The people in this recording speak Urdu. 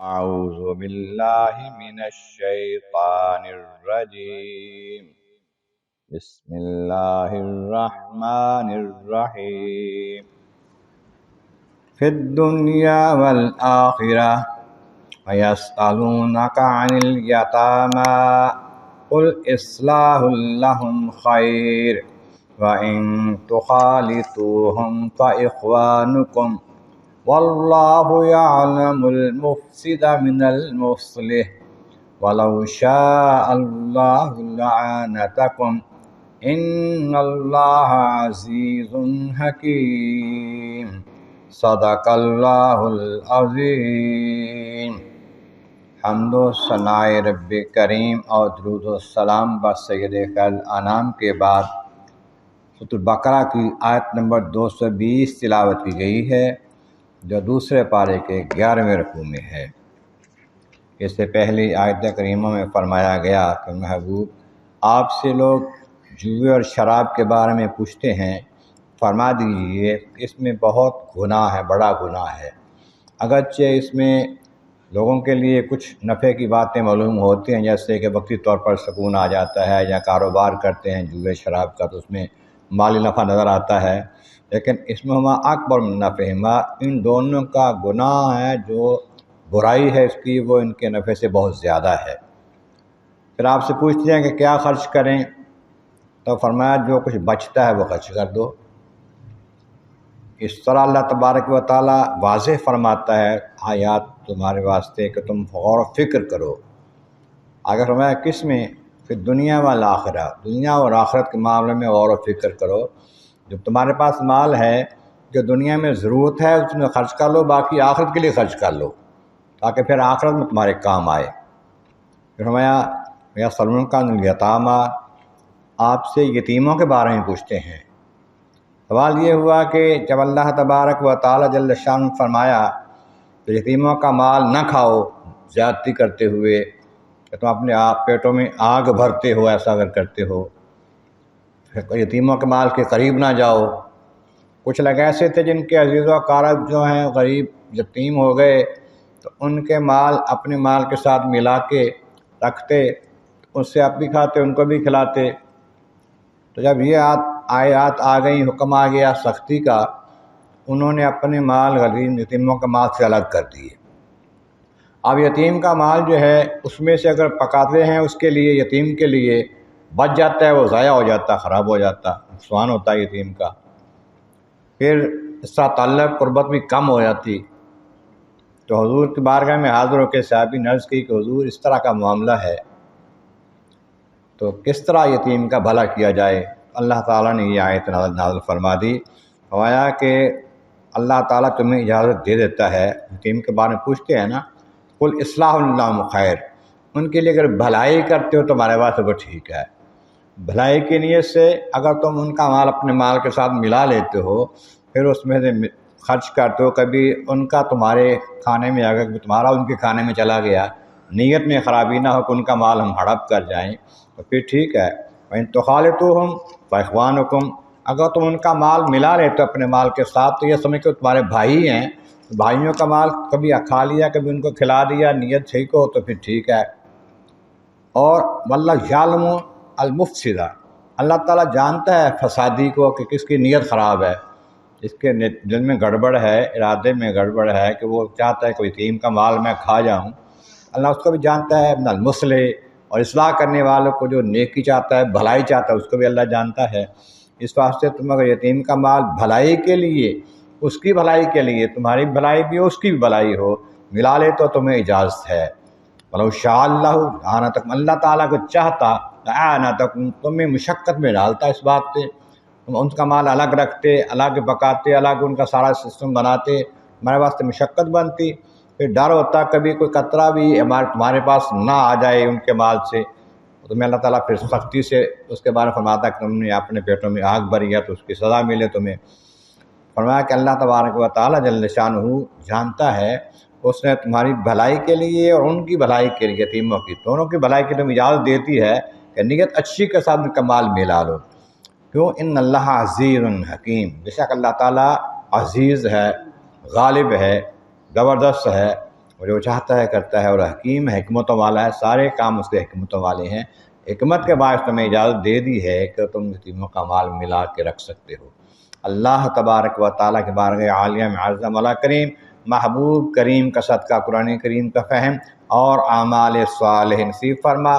أعوذ بالله من الشيطان الرجيم. بسم الله الرحمن الرحيم. في الدنيا والآخرة ويسألونك عن اليتامى قل إصلاح لهم خير وإن تخالطوهم فإخوانكم والله يعلم المفسد من المصلح ولو شاء الله لعنتكم إن الله عزيز حكيم. صدق اللہ العظیم. حمد و ثناء رب کریم اور درود و سلام بر سید خیر الانام کے بعد سورۃ البقرہ کی آیت نمبر 220 تلاوت کی گئی ہے، جو دوسرے پارے کے 11ویں رکوع میں ہے۔ اس سے پہلی آیت کریمہ میں فرمایا گیا کہ محبوب آپ سے لوگ جوئے اور شراب کے بارے میں پوچھتے ہیں، فرما دیجئے اس میں بہت گناہ ہے، بڑا گناہ ہے۔ اگرچہ اس میں لوگوں کے لیے کچھ نفع کی باتیں معلوم ہوتی ہیں، جیسے کہ وقتی طور پر سکون آ جاتا ہے، یا کاروبار کرتے ہیں جوئے شراب کا تو اس میں مالی نفع نظر آتا ہے، لیکن اس میں ہما اکبر من نفعہما، ان دونوں کا گناہ ہے، جو برائی ہے اس کی وہ ان کے نفع سے بہت زیادہ ہے۔ پھر آپ سے پوچھتے ہیں کہ کیا خرچ کریں، تو فرمایا جو کچھ بچتا ہے وہ خرچ کر دو۔ اس طرح اللہ تبارک و تعالیٰ واضح فرماتا ہے آیات تمہارے واسطے کہ تم غور و فکر کرو۔ اگر فرمایا کس میں؟ پھر دنیا والآخرہ، دنیا اور آخرت کے معاملے میں غور و فکر کرو۔ جب تمہارے پاس مال ہے، جو دنیا میں ضرورت ہے اس میں خرچ کر لو، باقی آخرت کے لیے خرچ کر لو تاکہ پھر آخرت میں تمہارے کام آئے۔ پھر فرمایا یسألونک عن الیتامیٰ، آپ سے یتیموں کے بارے میں پوچھتے ہیں۔ سوال یہ ہوا کہ جب اللہ تبارک و تعالیٰ جل شانہ فرمایا کہ یتیموں کا مال نہ کھاؤ زیادتی کرتے ہوئے، کہ تم اپنے آپ پیٹوں میں آگ بھرتے ہو، ایسا اگر کرتے ہو، یتیموں کے مال کے قریب نہ جاؤ۔ کچھ لوگ ایسے تھے جن کے عزیز و اقارب جو ہیں غریب یتیم ہو گئے، تو ان کے مال اپنے مال کے ساتھ ملا کے رکھتے، اس سے آپ بھی کھاتے ان کو بھی کھلاتے۔ تو جب یہ آیات آ گئیں، حکم آ گیا سختی کا، انہوں نے اپنے مال غریب یتیموں کے مال سے الگ کر دیے۔ اب یتیم کا مال جو ہے اس میں سے اگر پکاتے ہیں اس کے لیے، یتیم کے لیے بچ جاتا ہے، وہ ضائع ہو جاتا، خراب ہو جاتا، نقصان ہوتا ہے یتیم کا۔ پھر اس طرح تعلق قربت بھی کم ہو جاتی۔ تو حضور کی بارگاہ میں حاضر ہو کے صحابی نے عرض کی کہ حضور اس طرح کا معاملہ ہے تو کس طرح یتیم کا بھلا کیا جائے؟ اللہ تعالیٰ نے یہ آیت نازل فرما دی، فرمایا کہ اللہ تعالیٰ تمہیں اجازت دے دیتا ہے، یتیم کے بارے میں پوچھتے ہیں نا، قل اصلاح لهم خیر، ان کے لیے اگر بھلائی کرتے ہو تمہارے پاس تو ٹھیک ہے۔ بھلائی کی نیت سے اگر تم ان کا مال اپنے مال کے ساتھ ملا لیتے ہو، پھر اس میں سے خرچ کرتے ہو، کبھی ان کا تمہارے کھانے میں اگر تمہارا ان کے کھانے میں چلا گیا، نیت میں خرابی نہ ہو کہ ان کا مال ہم ہڑپ کر جائیں، تو پھر ٹھیک ہے۔ وَإِن تُخَالِطُوهُمْ فَإِخْوَانُكُمْ، اگر تم ان کا مال ملا لیتے اپنے مال کے ساتھ تو یہ سمجھ کہ تمہارے بھائی ہیں، بھائیوں کا مال کبھی کھا لیا، کبھی ان کو کھلا دیا، نیت ٹھیک ہو تو پھر ٹھیک ہے۔ اور وَاللَّهُ يَعْلَمُ الْمُفْسِدَ، اللہ تعالیٰ جانتا ہے فسادی کو کہ کس کی نیت خراب ہے، جس کے دل میں گڑبڑ ہے، ارادے میں گڑبڑ ہے کہ وہ چاہتا ہے کوئی یتیم کا مال میں کھا جاؤں، اللہ اس کو بھی جانتا ہے۔ من المصلح، اور اصلاح کرنے والوں کو جو نیکی چاہتا ہے، بھلائی چاہتا ہے، اس کو بھی اللہ جانتا ہے۔ اس واسطے تم اگر یتیم کا مال بھلائی کے لیے، اس کی بھلائی کے لیے، تمہاری بھلائی بھی ہو اس کی بھی بھلائی ہو، ملا لے تو تمہیں اجازت ہے۔ وَلَوْ شَاءَ اللَّهُ لَأَعَانَتَكُمْ، اللہ تعالیٰ کو چاہتا لَأَعَانَتَكُمْ، تمہیں مشقت میں ڈالتا اس بات پہ، تم ان کا مال الگ رکھتے، الگ پکاتے، الگ ان کا سارا سسٹم بناتے، ہمارے واسطے مشقت بنتی، پھر ڈر ہوتا کبھی کوئی قطرہ بھی تمہارے پاس نہ آ جائے ان کے مال سے، تو تمہیں اللہ تعالیٰ پھر سختی سے اس کے بارے میں فرماتا کہ تم نے اپنے پیٹوں میں آگ بھری ہے تو اس کی سزا ملے تمہیں۔ فرمایا کہ اللہ تبارک و تعالیٰ جل شانہ جانتا ہے، اس نے تمہاری بھلائی کے لیے اور ان کی بھلائی کے لیے، یتیموں کی دونوں کی بھلائی کے لیے تمہیں اجازت دیتی ہے کہ نیت اچھی کے ساتھ ان کا مال ملا لو۔ کیوں؟ ان اللہ عزیز حکیم، بے شک اللہ تعالیٰ عزیز ہے، غالب ہے، زبردست ہے، وہ جو چاہتا ہے کرتا ہے، اور حکیم ہے، حکمتوں والا ہے، سارے کام اس کے حکمتوں والے ہیں۔ حکمت کے باعث تمہیں اجازت دے دی ہے کہ تم یتیموں کا مال ملا کے رکھ سکتے ہو۔ اللہ تبارک و تعالیٰ کے بارگاہ عالیہ میں عظم والا کریم، محبوب کریم کا صدقہ قرآن کریم کا فہم اور اعمال صالح نصیب فرما۔